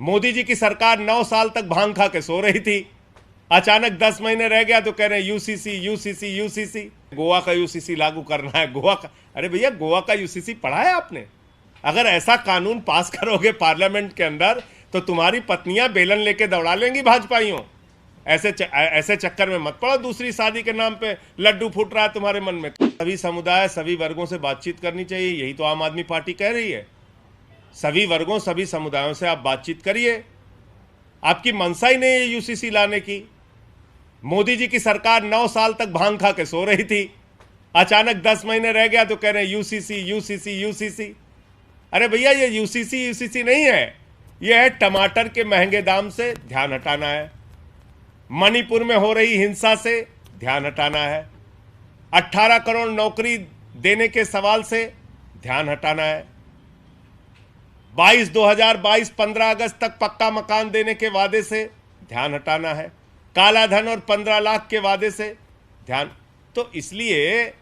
मोदी जी की सरकार 9 साल तक भांग खा के सो रही थी। अचानक 10 महीने रह गया तो कह रहे हैं यूसीसी यूसीसी यूसीसी, गोवा का यूसीसी लागू करना है। गोवा का, अरे भैया गोवा का यूसीसी पढ़ा है आपने? अगर ऐसा कानून पास करोगे पार्लियामेंट के अंदर तो तुम्हारी पत्नियां बेलन लेके दौड़ा लेंगी भाजपाइयों। ऐसे चक्कर में मत पड़ो, दूसरी शादी के नाम पे लड्डू फूट रहा है तुम्हारे मन में। सभी समुदाय सभी वर्गों से बातचीत करनी चाहिए, यही तो आम आदमी पार्टी कह रही है। सभी वर्गों सभी समुदायों से आप बातचीत करिए। आपकी मंशा ही नहीं है यूसीसी लाने की। मोदी जी की सरकार 9 साल तक भांग खा के सो रही थी। अचानक 10 महीने रह गया तो कह रहे हैं यूसीसी यूसीसी यूसीसी। अरे भैया ये यूसीसी यूसीसी नहीं है, ये है टमाटर के महंगे दाम से ध्यान हटाना है, मणिपुर में हो रही हिंसा से ध्यान हटाना है, 18 करोड़ नौकरी देने के सवाल से ध्यान हटाना है, 2022 15 अगस्त तक पक्का मकान देने के वादे से ध्यान हटाना है, काला धन और 15 लाख के वादे से ध्यान। तो इसलिए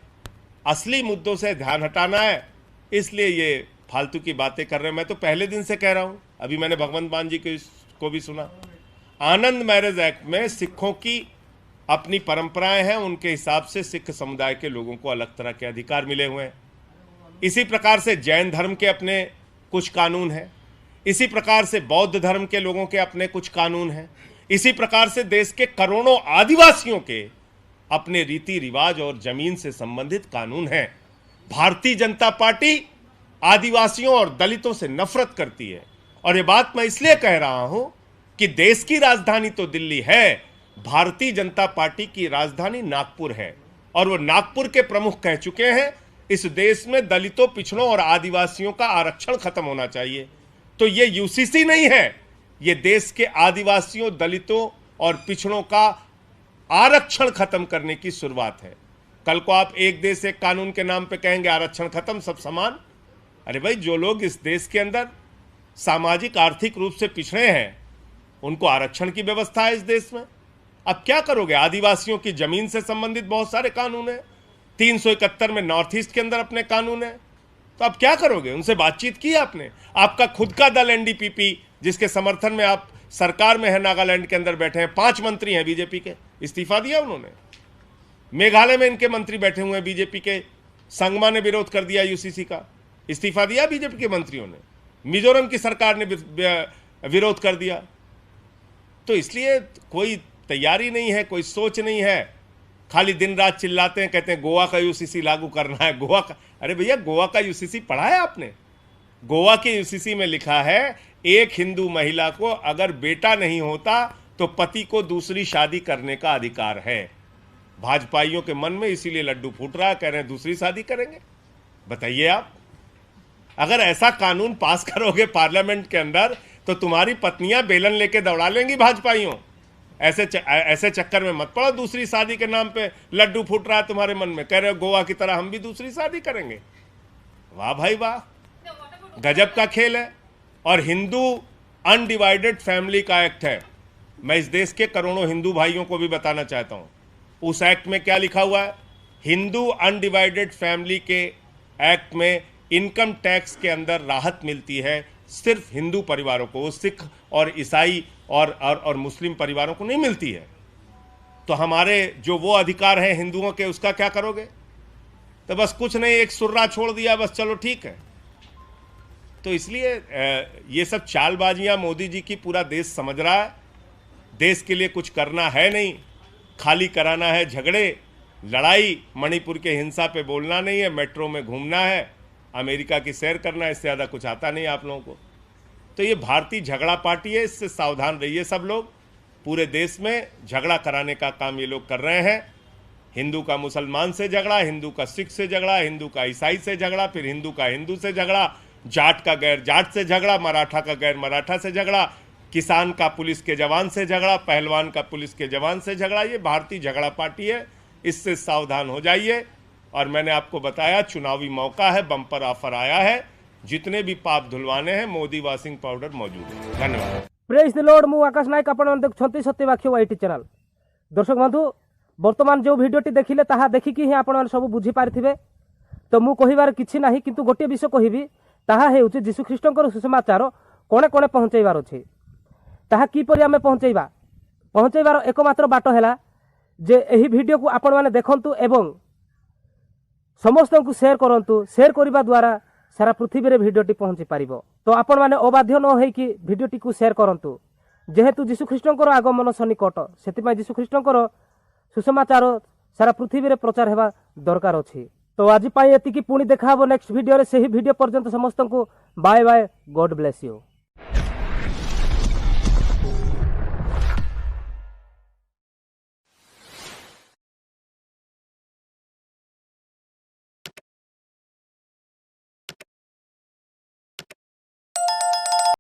असली मुद्दों से ध्यान हटाना है, इसलिए ये फालतू की बातें कर रहे हैं। मैं तो पहले दिन से कह रहा हूं, अभी मैंने भगवंत मान जी को भी सुना। आनंद मैरिज एक्ट में सिखों की अपनी परंपराएं हैं, उनके हिसाब से सिख समुदाय के लोगों को अलग तरह के अधिकार मिले हुए हैं। इसी प्रकार से जैन धर्म के अपने कुछ कानून हैं, इसी प्रकार से बौद्ध धर्म के लोगों के अपने कुछ कानून हैं, इसी प्रकार से देश के करोड़ों आदिवासियों के अपने रीति रिवाज और जमीन से संबंधित कानून हैं। भारतीय जनता पार्टी आदिवासियों और दलितों से नफरत करती है, और ये बात मैं इसलिए कह रहा हूं कि देश की राजधानी तो दिल्ली है, भारतीय जनता पार्टी की राजधानी नागपुर है, और वो नागपुर के प्रमुख कह चुके हैं इस देश में दलितों, पिछड़ों और आदिवासियों का आरक्षण खत्म होना चाहिए। तो ये यूसीसी नहीं है, ये देश के आदिवासियों, दलितों और पिछड़ों का आरक्षण खत्म करने की शुरुआत है। कल को आप एक देश एक कानून के नाम पे कहेंगे आरक्षण खत्म, सब समान। अरे भाई, जो लोग इस देश के अंदर सामाजिक आर्थिक रूप से पिछड़े हैं उनको आरक्षण की व्यवस्था है इस देश में। अब क्या करोगे? आदिवासियों की जमीन से संबंधित बहुत सारे कानून हैं, 371 में नॉर्थ ईस्ट के अंदर अपने कानून है, तो अब क्या करोगे? उनसे बातचीत की आपने? आपका खुद का दल एनडीपीपी, जिसके समर्थन में आप सरकार में है, नागालैंड के अंदर बैठे हैं, 5 मंत्री हैं बीजेपी के, इस्तीफा दिया उन्होंने। मेघालय में इनके मंत्री बैठे हुए हैं बीजेपी के, संगमा ने विरोध कर दिया यूसीसी का, इस्तीफा दिया बीजेपी के मंत्रियों ने। मिजोरम की सरकार ने विरोध कर दिया। तो इसलिए कोई तैयारी नहीं है, कोई सोच नहीं है, खाली दिन रात चिल्लाते हैं, कहते हैं गोवा का यूसीसी लागू करना है, गोवा का। अरे भैया, गोवा का यूसीसी पढ़ा है आपने? गोवा के यूसीसी में लिखा है एक हिंदू महिला को अगर बेटा नहीं होता तो पति को दूसरी शादी करने का अधिकार है। भाजपाइयों के मन में इसीलिए लड्डू फूट रहा है, कह रहे हैं दूसरी शादी करेंगे। बताइए आप, अगर ऐसा कानून पास करोगे पार्लियामेंट के अंदर तो तुम्हारी पत्नियां बेलन लेके दौड़ा लेंगी भाजपाइयों। ऐसे चक्कर में मत पड़ो, दूसरी शादी के नाम पे लड्डू फूट रहा है तुम्हारे मन में, कह रहे हो गोवा की तरह हम भी दूसरी शादी करेंगे। वाह भाई वाह, गजब का खेल है। और हिंदू अनडिवाइडेड फैमिली का एक्ट है। मैं इस देश के करोड़ों हिंदू भाइयों को भी बताना चाहता हूं, उस एक्ट में क्या लिखा हुआ है। हिंदू अनडिवाइडेड फैमिली के एक्ट में इनकम टैक्स के अंदर राहत मिलती है सिर्फ हिंदू परिवारों को, सिख और ईसाई और मुस्लिम परिवारों को नहीं मिलती है। तो हमारे जो वो अधिकार हैं हिंदुओं के, उसका क्या करोगे? तो बस कुछ नहीं, एक सुर्रा छोड़ दिया, बस चलो ठीक है। तो इसलिए ये सब चालबाजियां मोदी जी की पूरा देश समझ रहा है। देश के लिए कुछ करना है नहीं, खाली कराना है झगड़े, लड़ाई। मणिपुर के हिंसा पे बोलना नहीं है, मेट्रो में घूमना है, अमेरिका की सैर करना है, इससे ज़्यादा कुछ आता नहीं आप लोगों को। तो ये भारतीय झगड़ा पार्टी है, इससे सावधान रहिए सब लोग। पूरे देश में झगड़ा कराने का काम ये लोग कर रहे हैं। हिंदू का मुसलमान से झगड़ा, हिंदू का सिख से झगड़ा, हिंदू का ईसाई से झगड़ा, फिर हिंदू का हिंदू से झगड़ा, जाट का गैर जाट से झगड़ा, मराठा का गैर मराठा से झगड़ा, किसान का पुलिस के जवान से झगड़ा, पहलवान का पुलिस के जवान से झगड़ा। ये भारतीय झगड़ा पार्टी है, इससे सावधान हो जाइए। और मैंने आपको बताया चुनावी मौका है, बम्पर ऑफर आया है, जितने भी पाप धुलवाने हैं मोदी वॉशिंग पाउडर मौजूद है। धन्यवाद। प्रेज द लॉर्ड, मु आकाश नायक, आपण देखुछंती सत्यवाक्य वाईटी चैनल। दर्शक बंधु, वर्तमान जो भिडियोटी देखिले ताहा देखिकी ही आपण सब बुझी पारिथिबे। तो मु कहिबार किछि नाही, किंतु गोटे विषय कहिबी, ताहा हेउछि यीशु ख्रीष्टंकर सुसमाचार कोणे कोणे पहुंचैबार अछि। ତାହା କିପରି ଆମେ ପହଞ୍ଚେଇବାର एकमात्र बाट है जे एही वीडियो को आपण माने देखंतु एवं समस्त को शेयर करंतु। शेयर करने द्वारा सारा पृथ्वी रे वीडियोटी पहुंची पारिबो। तो आपण माने अबाध्य न होई कि वीडियोटी को शेयर करंतु। जेहेतु जीशु ख्रीष्टंकर आगमन सन्निकट सेतिमाय जीशु ख्रीष्टंकर सुसमाचार सारा पृथ्वी रे प्रचार हेबा दरकार अछि। तो आज एतिकी पुणी देखा नेक्स्ट वीडियो रे। सही वीडियो पर्यंत समस्त को bye bye. God bless you.